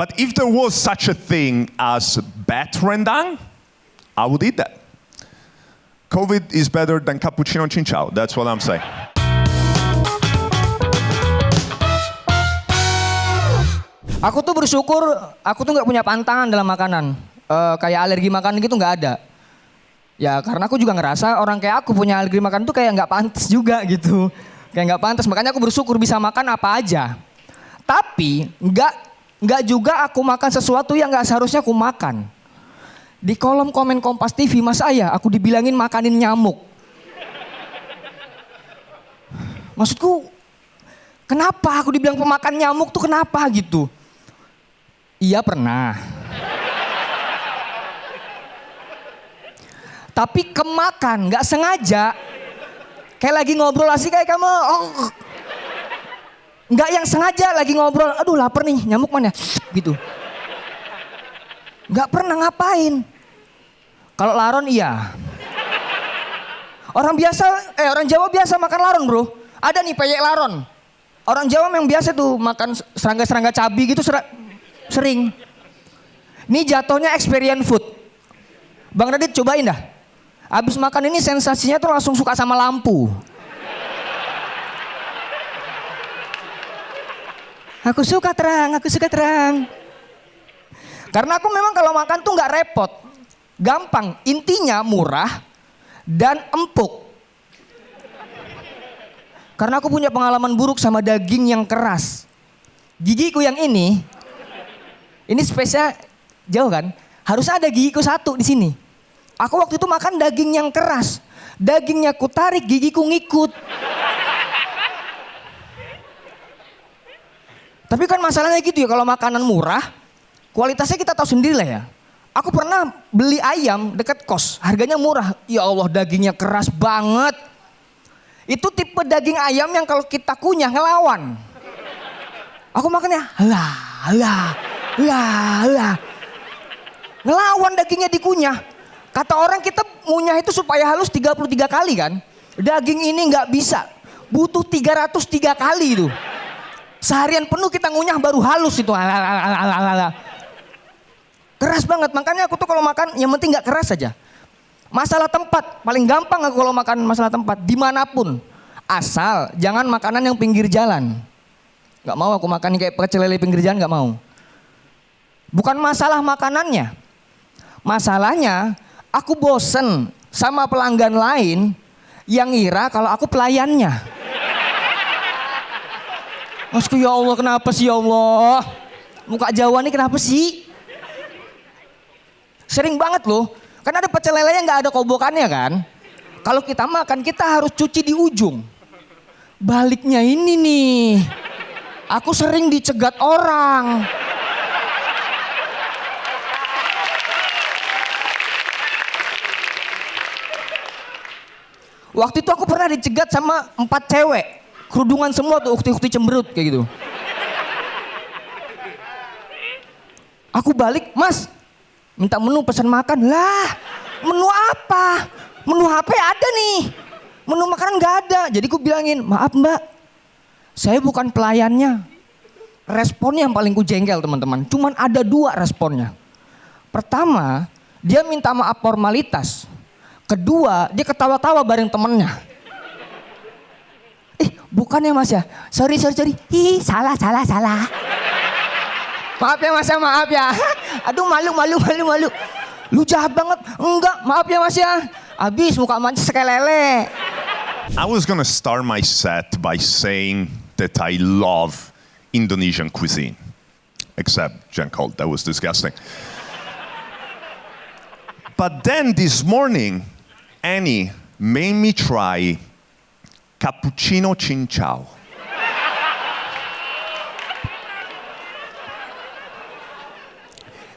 But if there was such a thing as bat rendang, I would eat that. COVID is better than cappuccino cincau. That's what I'm saying. Aku tuh bersyukur, aku tuh nggak punya pantangan dalam makanan. Kayak alergi makan gitu nggak ada. Ya karena aku juga ngerasa orang kayak aku punya alergi makan tuh kayak nggak pantas juga gitu. Kayak nggak pantas, makanya aku bersyukur bisa makan apa aja. Tapi nggak juga aku makan sesuatu yang nggak seharusnya aku makan. Di kolom komen Kompas TV, Mas Ayah, aku dibilangin makanin nyamuk. Maksudku, kenapa aku dibilang pemakan nyamuk tuh kenapa gitu? Iya pernah. Tapi kemakan, nggak sengaja. Kayak lagi ngobrol asik kayak kamu. Oh. Nggak yang sengaja lagi ngobrol. Aduh lapar nih, nyamuk mana? Gitu. Nggak pernah ngapain. Kalau laron iya. Orang Jawa biasa makan laron bro. Ada nih peyek laron. Orang Jawa memang biasa tuh makan serangga-serangga cabi gitu sering. Ini jatuhnya experience food. Bang Radit cobain dah. Abis makan ini sensasinya tuh langsung suka sama lampu. Aku suka terang. Karena aku memang kalau makan tuh nggak repot. Gampang, intinya murah dan empuk. Karena aku punya pengalaman buruk sama daging yang keras. Gigiku yang ini spesial jauh kan? Harus ada gigiku satu di sini. Aku waktu itu makan daging yang keras. Dagingnya ku tarik, gigiku ngikut. Tapi kan masalahnya gitu ya, kalau makanan murah, kualitasnya kita tahu sendiri lah ya. Aku pernah beli ayam dekat kos, harganya murah. Ya Allah dagingnya keras banget. Itu tipe daging ayam yang kalau kita kunyah ngelawan. Aku makannya, lah. Ngelawan dagingnya dikunyah. Kata orang kita ngunyah itu supaya halus 33 kali kan. Daging ini nggak bisa, butuh 303 kali itu. Seharian penuh kita ngunyah baru halus itu. Keras banget, makanya aku tuh kalau makan yang penting gak keras aja. Masalah tempat, paling gampang aku kalau makan masalah tempat, dimanapun. Asal jangan makanan yang pinggir jalan. Gak mau aku makan kayak pecel lele pinggir jalan, gak mau. Bukan masalah makanannya. Masalahnya aku bosen sama pelanggan lain yang ngira kalau aku pelayannya. Maksudku ya Allah kenapa sih ya Allah? Muka Jawa nih kenapa sih? Sering banget loh, kan ada pecel lele yang gak ada kobokannya kan. Kalau kita makan kita harus cuci di ujung. Baliknya ini nih, aku sering dicegat orang. Waktu itu aku pernah dicegat sama 4 cewek. Kerudungan semua tuh, ukti-ukti cemberut kayak gitu. Aku balik, Mas, minta menu pesan makan. Lah, menu apa? Menu HP ada nih. Menu makanan nggak ada. Jadi aku bilangin, maaf mbak, saya bukan pelayannya. Responnya yang paling ku jengkel teman-teman. Cuman ada 2 responnya. Pertama, dia minta maaf formalitas. Kedua, dia ketawa-tawa bareng temennya. Bukan ya mas ya? Sorry. Ih, salah. Maaf ya mas ya, maaf ya. Aduh malu. Lu jahat banget. Enggak, maaf ya mas ya. Abis muka mancis kayak lele. I was gonna start my set by saying that I love Indonesian cuisine. Except Jen Colt, that was disgusting. But then this morning, Annie made me try cappuccino cincau.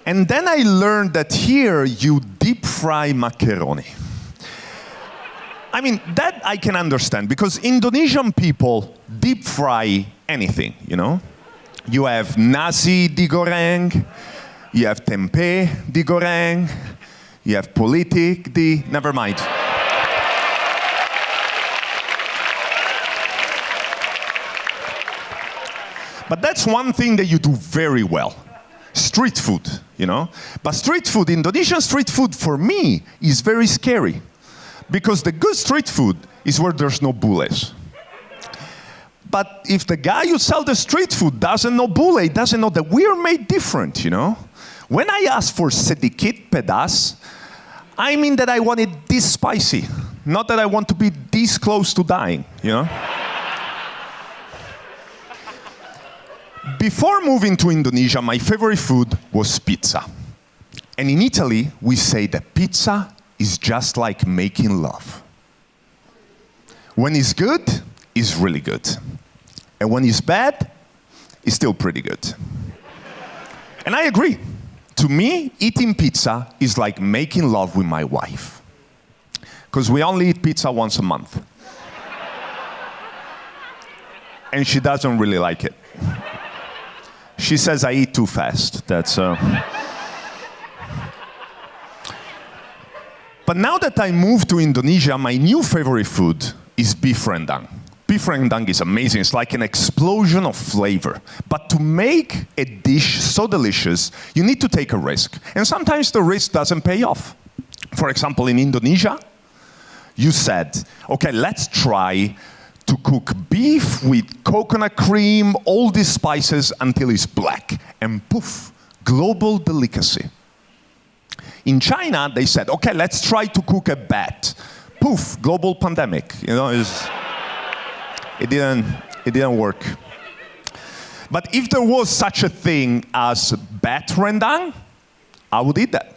And then I learned that here you deep fry macaroni. I mean, that I can understand because Indonesian people deep fry anything, you know? You have nasi digoreng, you have tempe digoreng, you have politik never mind. But that's one thing that you do very well. street food, you know. But street food, Indonesian street food for me is very scary. Because the good street food is where there's no bules. But if the guy who sells the street food doesn't know bule, doesn't know that we are made different, you know. When I ask for sedikit pedas, I mean that I want it this spicy, not that I want to be this close to dying, you know. Before moving to Indonesia, my favorite food was pizza. And in Italy, we say that pizza is just like making love. When it's good, it's really good. And when it's bad, it's still pretty good. And I agree. To me, eating pizza is like making love with my wife. Because we only eat pizza once a month. And she doesn't really like it. She says I eat too fast. That's But now that I moved to Indonesia, my new favorite food is beef rendang. Beef rendang is amazing. It's like an explosion of flavor. But to make a dish so delicious, you need to take a risk. And sometimes the risk doesn't pay off. For example, in Indonesia, you said, okay, let's try to cook beef with coconut cream, all these spices until it's black. And poof, global delicacy. In China, they said, okay, let's try to cook a bat. Poof, global pandemic. You know, it didn't work. But if there was such a thing as bat rendang, I would eat that.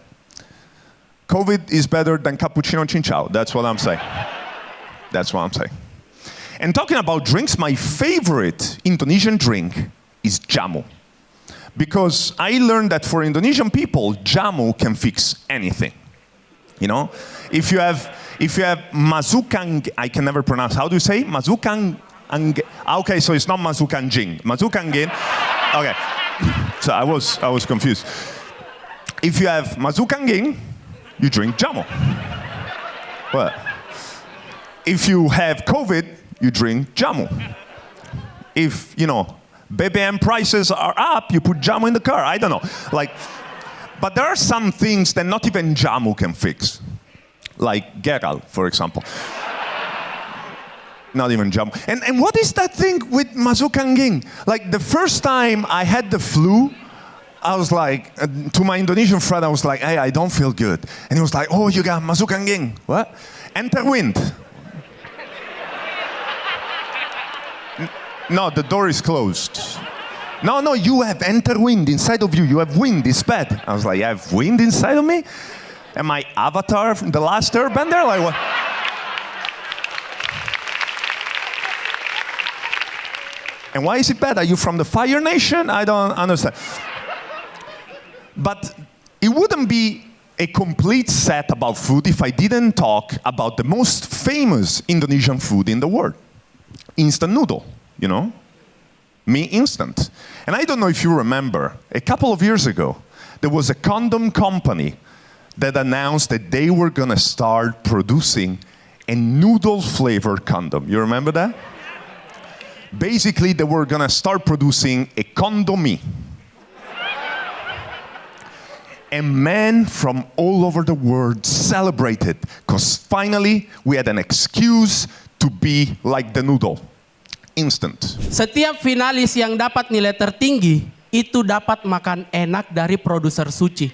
COVID is better than cappuccino cincau. That's what I'm saying. That's what I'm saying. And talking about drinks, my favorite Indonesian drink is jamu. Because I learned that for Indonesian people, jamu can fix anything. You know, if you have mazukang, I can never pronounce. How do you say mazukang? Okay, so it's not mazukanjing. Mazukangin. Okay, so I was confused. If you have mazukangin, you drink jamu. Well, if you have COVID, you drink jamu. If you know. BBM prices are up, you put jamu in the car. I don't know. But there are some things that not even jamu can fix. Like geral, for example. Not even jamu. And what is that thing with mazukangin? Like the first time I had the flu, I was like, to my Indonesian friend, I was like, hey, I don't feel good. And he was like, oh, you got mazukangin. What? Enter wind. No, the door is closed. No, you have enter wind inside of you. You have wind, it's bad. I was like, you have wind inside of me? Am I Avatar from the last Airbender? Like what? And why is it bad? Are you from the Fire Nation? I don't understand. But it wouldn't be a complete set about food if I didn't talk about the most famous Indonesian food in the world. Instant noodle. You know, Mie Instant. And I don't know if you remember, a couple of years ago, there was a condom company that announced that they were going to start producing a noodle-flavored condom. You remember that? Basically, they were going to start producing a condomy. And men from all over the world celebrated, because finally we had an excuse to be like the noodle. Instant. Setiap finalis yang dapat nilai tertinggi itu dapat makan enak dari produser suci.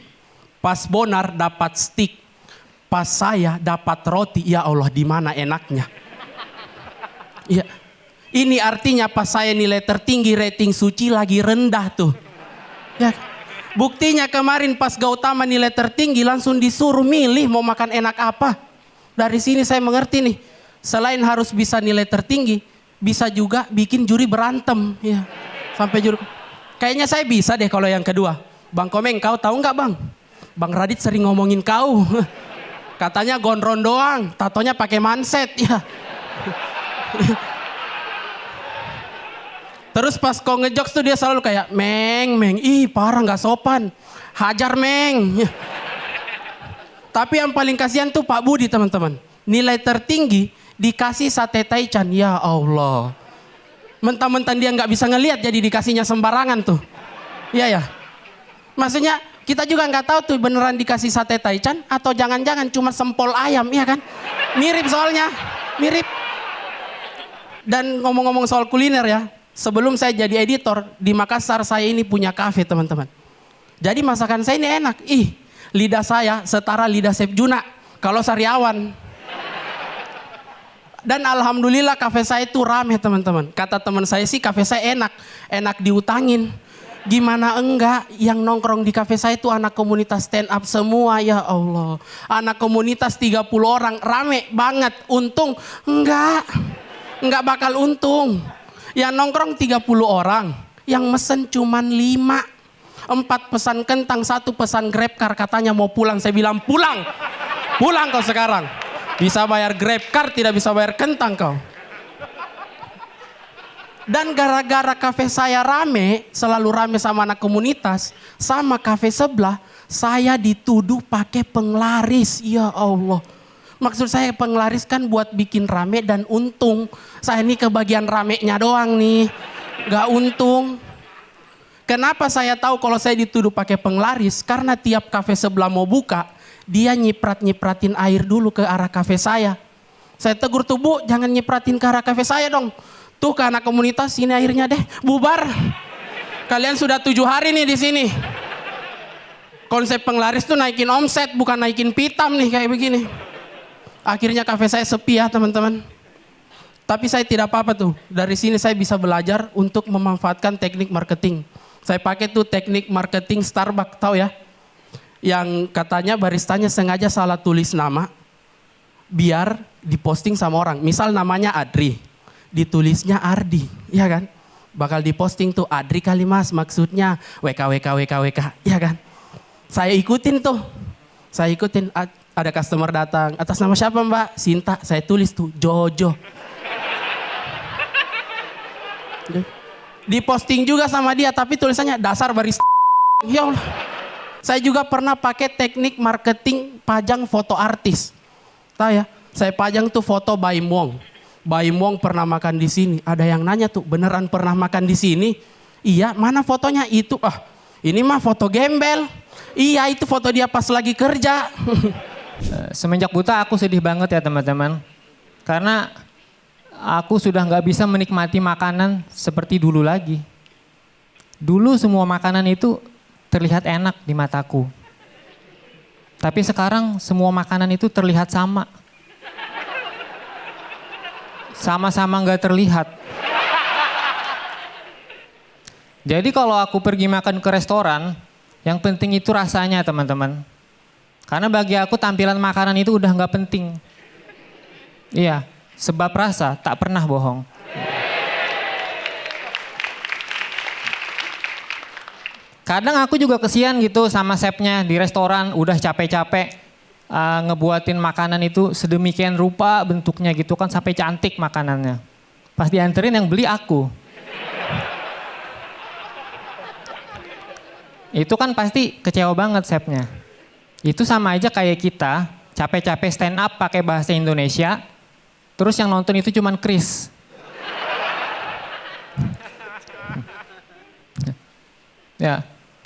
Pas Bonar dapat steak, pas saya dapat roti. Ya Allah, di mana enaknya? Ya, ini artinya pas saya nilai tertinggi, rating suci lagi rendah tuh. Ya, buktinya kemarin pas Gautama nilai tertinggi langsung disuruh milih mau makan enak apa. Dari sini saya mengerti nih, selain harus bisa nilai tertinggi, bisa juga bikin juri berantem, ya. Sampai juri. Kayaknya saya bisa deh kalau yang kedua. Bang Komeng, kau tahu nggak bang? Bang Radit sering ngomongin kau. Katanya gondrong doang, tatonya pakai manset, ya. Terus pas kau ngejokes tuh dia selalu kayak, Meng, ih parah nggak sopan. Hajar Meng. Tapi yang paling kasihan tuh Pak Budi teman-teman. Nilai tertinggi dikasih sate taichan, ya Allah. Mentang-mentang dia nggak bisa ngelihat jadi dikasihnya sembarangan tuh. Iya ya. Maksudnya kita juga nggak tahu tuh beneran dikasih sate taichan atau jangan-jangan cuma sempol ayam, iya kan? Mirip soalnya, mirip. Dan ngomong-ngomong soal kuliner ya, sebelum saya jadi editor di Makassar saya ini punya kafe teman-teman. Jadi masakan saya ini enak. Lidah saya setara lidah Chef Juna kalau sariawan. Dan alhamdulillah kafe saya itu rame teman-teman. Kata teman saya sih kafe saya enak diutangin. Gimana enggak, yang nongkrong di kafe saya itu anak komunitas stand up semua, ya Allah. Anak komunitas 30 orang, rame banget. Untung enggak bakal untung. Yang nongkrong 30 orang, yang mesen cuman 5. 4 pesan kentang, 1 pesan Grab car, katanya mau pulang. Saya bilang pulang kau sekarang. Bisa bayar Grab car, tidak bisa bayar kentang kau. Dan gara-gara kafe saya rame, selalu rame sama anak komunitas, sama kafe sebelah, saya dituduh pakai penglaris. Ya Allah. Maksud saya penglaris kan buat bikin rame dan untung. Saya ini kebagian ramenya doang nih. Gak untung. Kenapa saya tahu kalau saya dituduh pakai penglaris? Karena tiap kafe sebelah mau buka, dia nyiprat-nyipratin air dulu ke arah kafe saya. Saya tegur tuh, Bu, jangan nyipratin ke arah kafe saya dong. Tuh ke anak komunitas, sini airnya deh, bubar. Kalian sudah 7 hari nih di sini. Konsep penglaris tuh naikin omset, bukan naikin pitam nih kayak begini. Akhirnya kafe saya sepi ya teman-teman. Tapi saya tidak apa-apa tuh. Dari sini saya bisa belajar untuk memanfaatkan teknik marketing. Saya pakai tuh teknik marketing Starbucks, tahu ya? Yang katanya baristanya sengaja salah tulis nama biar diposting sama orang. Misal namanya Adri, ditulisnya Ardi, ya kan? Bakal diposting tuh Adri kali mas, maksudnya WK, ya kan? Saya ikutin tuh, ada customer datang, atas nama siapa Mbak? Sinta, saya tulis tuh Jojo. Diposting juga sama dia, tapi tulisannya dasar barista. Ya Allah. Saya juga pernah pakai teknik marketing pajang foto artis. Tahu ya? Saya pajang tuh foto Baim Wong. Baim Wong pernah makan di sini. Ada yang nanya tuh, beneran pernah makan di sini? Iya, mana fotonya? Itu, ini mah foto gembel. Iya, itu foto dia pas lagi kerja. Semenjak buta aku sedih banget ya teman-teman. Karena aku sudah nggak bisa menikmati makanan seperti dulu lagi. Dulu semua makanan itu terlihat enak di mataku. Tapi sekarang semua makanan itu terlihat sama. Sama-sama nggak terlihat. Jadi kalau aku pergi makan ke restoran, yang penting itu rasanya teman-teman. Karena bagi aku tampilan makanan itu udah nggak penting. Iya, sebab rasa tak pernah bohong. Kadang aku juga kesian gitu sama chefnya di restoran, udah capek-capek ngebuatin makanan itu sedemikian rupa bentuknya gitu kan, sampai cantik makanannya. Pas dianterin yang beli aku. Itu kan pasti kecewa banget chefnya. Itu sama aja kayak kita capek-capek stand up pakai bahasa Indonesia, terus yang nonton itu cuman Chris. Ya,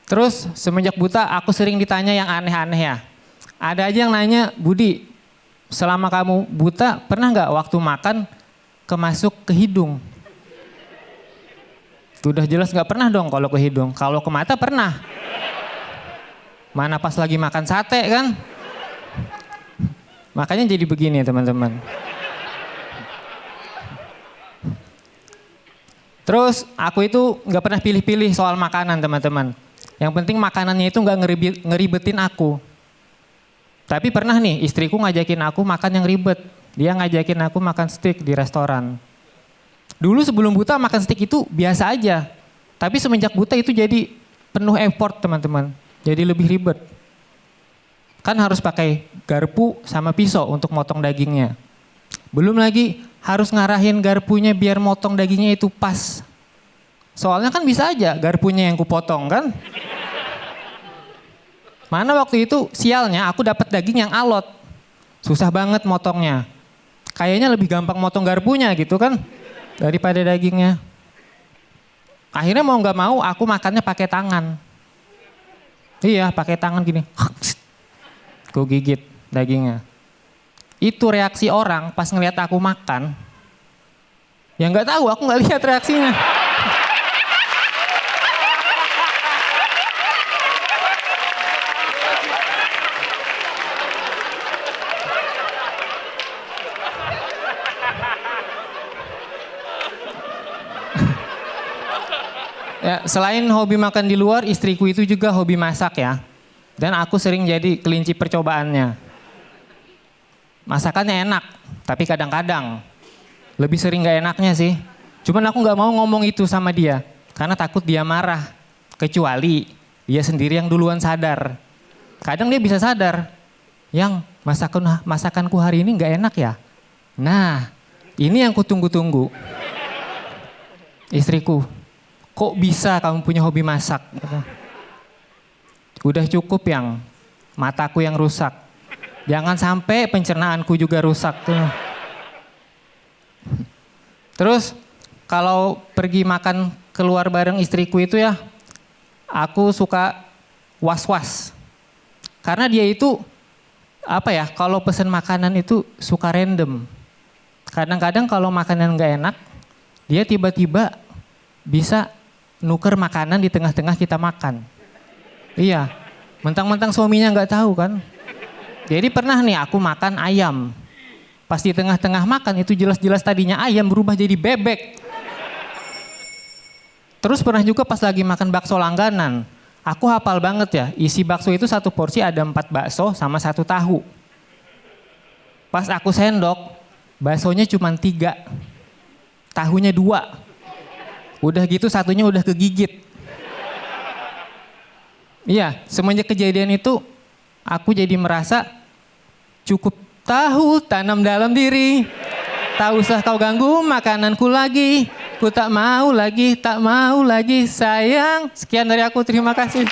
terus semenjak buta aku sering ditanya yang aneh-aneh ya. Ada aja yang nanya, Budi, selama kamu buta pernah nggak waktu makan kemasuk ke hidung? Udah jelas nggak pernah dong kalau ke hidung. Kalau ke mata pernah. Mana pas lagi makan sate kan? Makanya jadi begini teman-teman. Terus aku itu nggak pernah pilih-pilih soal makanan teman-teman. Yang penting makanannya itu nggak ngeribetin aku. Tapi pernah nih istriku ngajakin aku makan yang ribet. Dia ngajakin aku makan steak di restoran. Dulu sebelum buta makan steak itu biasa aja. Tapi semenjak buta itu jadi penuh effort teman-teman. Jadi lebih ribet. Kan harus pakai garpu sama pisau untuk motong dagingnya. Belum lagi harus ngarahin garpunya biar motong dagingnya itu pas. Soalnya kan bisa aja garpunya yang kupotong kan. Mana waktu itu sialnya aku dapat daging yang alot. Susah banget motongnya. Kayaknya lebih gampang motong garpunya gitu kan daripada dagingnya. Akhirnya mau nggak mau aku makannya pakai tangan. Iya, pakai tangan gini. Ku gigit dagingnya. Itu reaksi orang pas ngeliat aku makan. Ya nggak tahu, aku nggak lihat reaksinya. Ya, selain hobi makan di luar, istriku itu juga hobi masak ya. Dan aku sering jadi kelinci percobaannya. Masakannya enak, tapi kadang-kadang lebih sering gak enaknya sih. Cuman aku gak mau ngomong itu sama dia, karena takut dia marah. Kecuali dia sendiri yang duluan sadar. Kadang dia bisa sadar, yang masakanku hari ini gak enak ya. Nah, ini yang kutunggu-tunggu. Istriku, kok bisa kamu punya hobi masak? Udah cukup yang mataku yang rusak. Jangan sampai pencernaanku juga rusak tuh. Terus kalau pergi makan keluar bareng istriku itu ya, aku suka was-was. Karena dia itu apa ya, kalau pesen makanan itu suka random. Kadang-kadang kalau makanan gak enak, dia tiba-tiba bisa nuker makanan di tengah-tengah kita makan. Iya, mentang-mentang suaminya nggak tahu kan. Jadi pernah nih aku makan ayam. Pas di tengah-tengah makan itu jelas-jelas tadinya ayam berubah jadi bebek. Terus pernah juga pas lagi makan bakso langganan. Aku hafal banget ya, isi bakso itu satu porsi ada 4 bakso sama 1 tahu. Pas aku sendok, baksonya cuma 3, tahunya 2. Udah gitu satunya udah kegigit. Iya, semenjak kejadian itu aku jadi merasa cukup tahu tanam dalam diri. Tak usah kau ganggu makananku lagi. Ku tak mau lagi sayang. Sekian dari aku, terima kasih.